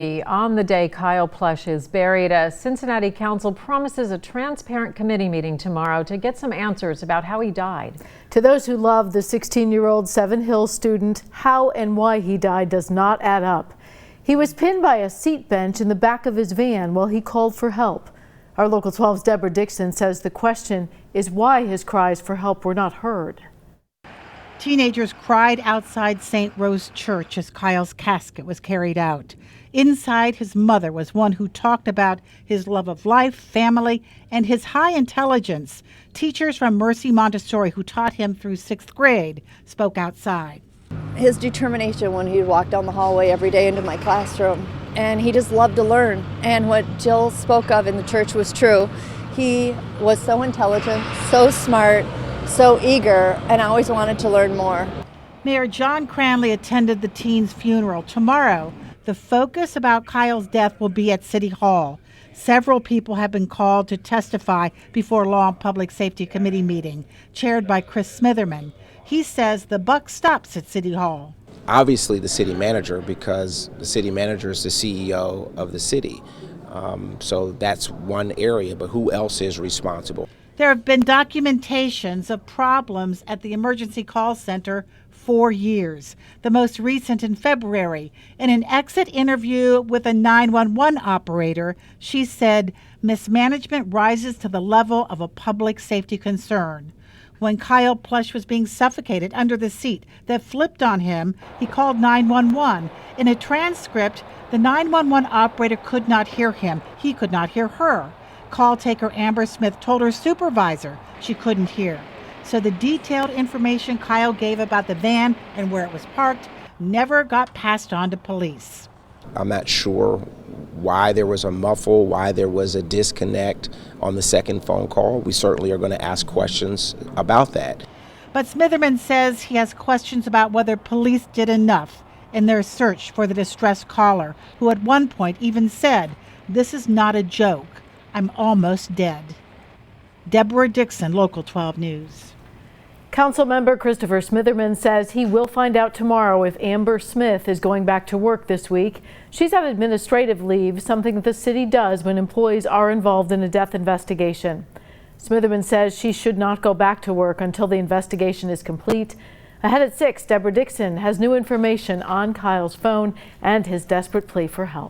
On the day Kyle Plush is buried, a Cincinnati council promises a transparent committee meeting tomorrow to get some answers about how he died. To those who love the 16-year-old Seven Hills student, how and why he died does not add up. He was pinned by a seat bench in the back of his van while he called for help. Our Local 12's Deborah Dixon says the question is why his cries for help were not heard. Teenagers cried outside St. Rose Church as Kyle's casket was carried out. Inside, his mother was one who talked about his love of life, family, and his high intelligence. Teachers from Mercy Montessori, who taught him through 6th grade, spoke outside. His determination when he'd walk down the hallway every day into my classroom, and he just loved to learn. And what Jill spoke of in the church was true. He was so intelligent, so smart, so eager, and always wanted to learn more. Mayor John Cranley attended the teen's funeral. Tomorrow, the focus about Kyle's death will be at City Hall. Several people have been called to testify before Law and Public Safety Committee meeting, chaired by Chris Smitherman. He says the buck stops at City Hall. Obviously the city manager, because the city manager is the CEO of the city. So that's one area, but who else is responsible? There have been documentations of problems at the emergency call center for years. The most recent in February. In an exit interview with a 911 operator, she said mismanagement rises to the level of a public safety concern. When Kyle Plush was being suffocated under the seat that flipped on him, he called 911. In a transcript, the 911 operator could not hear him. He could not hear her. Call taker Amber Smith told her supervisor she couldn't hear. So the detailed information Kyle gave about the van and where it was parked never got passed on to police. I'm not sure why there was a muffle, why there was a disconnect on the second phone call. We certainly are going to ask questions about that. But Smitherman says he has questions about whether police did enough in their search for the distressed caller, who at one point even said, "This is not a joke. I'm almost dead." Deborah Dixon, Local 12 News. Councilmember Christopher Smitherman says he will find out tomorrow if Amber Smith is going back to work this week. She's on administrative leave, something that the city does when employees are involved in a death investigation. Smitherman says she should not go back to work until the investigation is complete. Ahead at 6, Deborah Dixon has new information on Kyle's phone and his desperate plea for help.